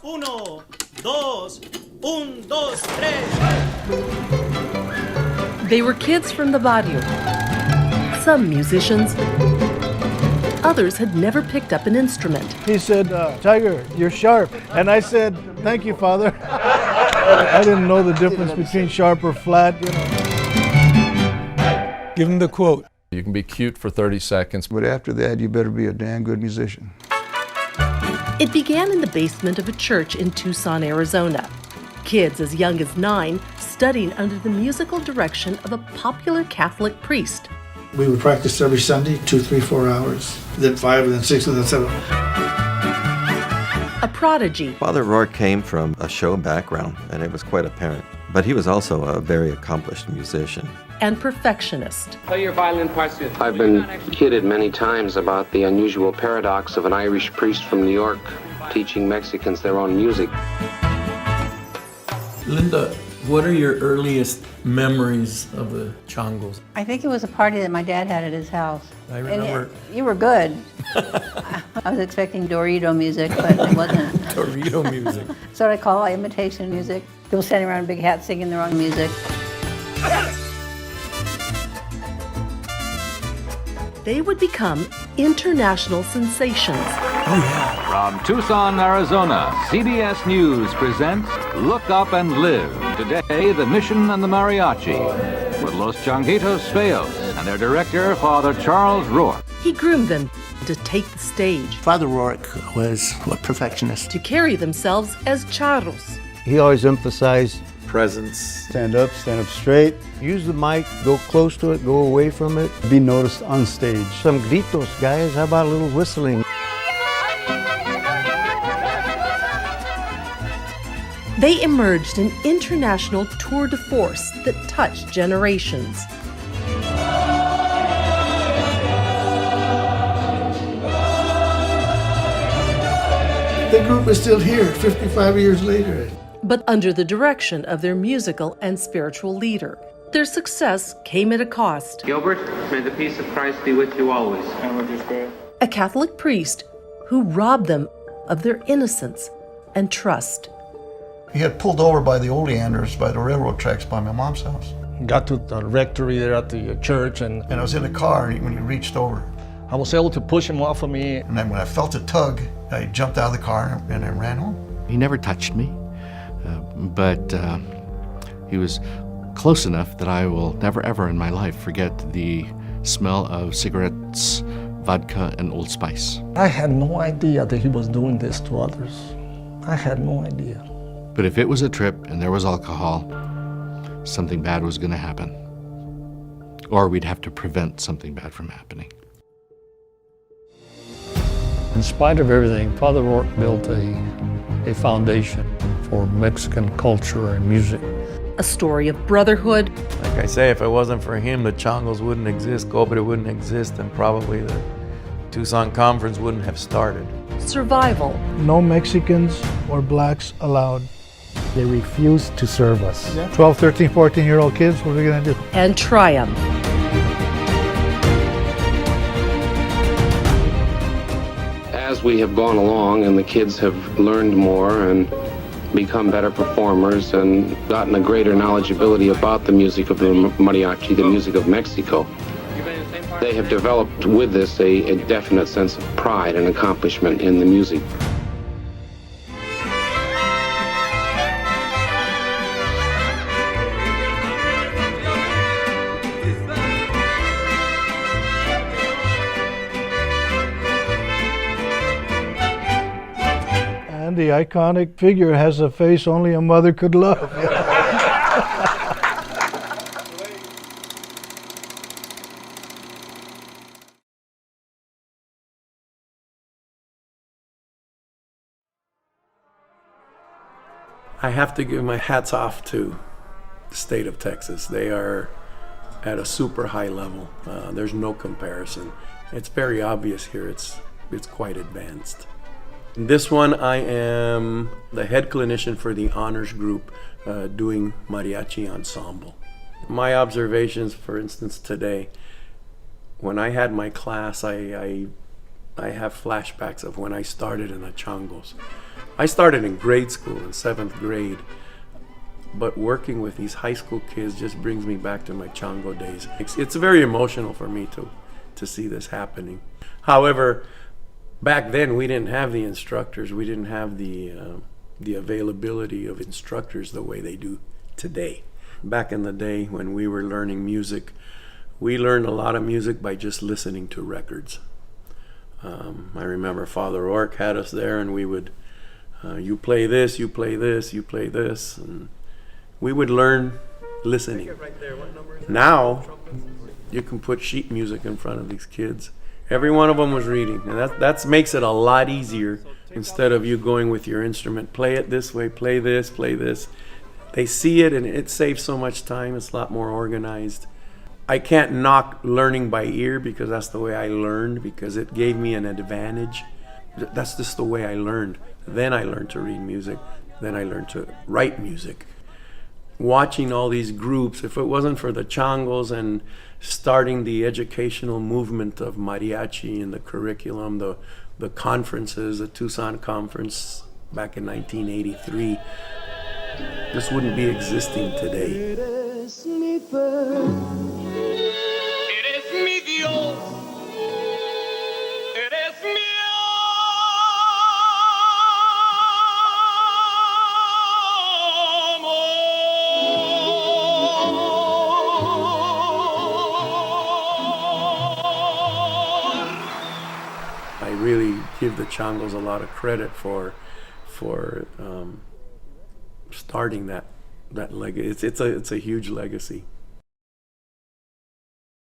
Uno, dos, un, dos, tres. They were kids from the barrio. Some musicians. Others had never picked up an instrument. He said, Tiger, you're sharp. And I said, thank you, Father. I didn't know the difference between sharp or flat, you know. Give him the quote. You can be cute for 30 seconds. But after that, you better be a damn good musician. It began in the basement of a church in Tucson, Arizona. Kids as young as 9 studying under the musical direction of a popular Catholic priest. We would practice every Sunday, 2, 3, 4 hours, then 5, and then 6, and then 7. A prodigy. Father Rourke came from a show background, and it was quite apparent. But he was also a very accomplished musician. And perfectionist. Play your violin parts. I've been kidded many times about the unusual paradox of an Irish priest from New York teaching Mexicans their own music. Linda, what are your earliest memories of the Changos? I think it was a party that my dad had at his house. I remember. You were good. I was expecting Dorito music, but it wasn't. Dorito music. That's what I call imitation music. People standing around in big hats singing their own music. They would become international sensations. Oh, yeah. From Tucson, Arizona, CBS News presents Look Up and Live. Today, the Mission and the Mariachi. With Los Changuitos, Feos, and their director, Father Charles Rourke. He groomed them to take the stage. Father Rourke was a perfectionist. To carry themselves as charros. He always emphasized presence. stand up straight. Use the mic, go close to it, go away from it. Be noticed on stage. Some gritos, guys. How about a little whistling? They emerged an international tour de force that touched generations. The group is still here 55 years later. But under the direction of their musical and spiritual leader. Their success came at a cost. Gilbert, may the peace of Christ be with you always. And with your spirit. A Catholic priest who robbed them of their innocence and trust. He had pulled over by the oleanders by the railroad tracks by my mom's house. Got to the rectory there at the church, and I was in the car when he reached over. I was able to push him off of me. And then when I felt a tug, I jumped out of the car and I ran home. He never touched me, but he was close enough that I will never ever in my life forget the smell of cigarettes, vodka, and Old Spice. I had no idea that he was doing this to others. I had no idea. But if it was a trip and there was alcohol, something bad was going to happen. Or we'd have to prevent something bad from happening. In spite of everything, Father Rourke built a foundation for Mexican culture and music. A story of brotherhood. Like I say, if it wasn't for him, the Changos wouldn't exist, Cobre wouldn't exist, and probably the Tucson Conference wouldn't have started. Survival. No Mexicans or blacks allowed. They refused to serve us. 12, 13, 14-year-old kids, what are we going to do? And triumph. As we have gone along and the kids have learned more and become better performers and gotten a greater knowledgeability about the music of the mariachi, the music of Mexico, they have developed with this a definite sense of pride and accomplishment in the music. And the iconic figure has a face only a mother could love. I have to give my hats off to the state of Texas. They are at a super high level. There's no comparison. It's very obvious here. It's quite advanced. In this one, I am the head clinician for the honors group doing mariachi ensemble. My observations, for instance, today, when I had my class, I have flashbacks of when I started in the Changos. I started in grade school, in 7th grade, but working with these high school kids just brings me back to my Chango days. It's very emotional for me to see this happening. However, back then we didn't have the instructors. We didn't have the availability of instructors the way they do today. Back in the day when we were learning music, we learned a lot of music by just listening to records. I remember Father Ork had us there, and we would, you play this, you play this, you play this, and we would learn listening. Now, you can put sheet music in front of these kids. Every one of them was reading, and that makes it a lot easier. Instead of you going with your instrument, play it this way, play this, play this. They see it, and it saves so much time. It's a lot more organized. I can't knock learning by ear because that's the way I learned, because it gave me an advantage. That's just the way I learned. Then I learned to read music. Then I learned to write music. Watching all these groups, if it wasn't for the Changos and starting the educational movement of mariachi in the curriculum, the conferences, the Tucson conference back in 1983, this wouldn't be existing today. I really give the Changos a lot of credit for starting that legacy. It's a huge legacy.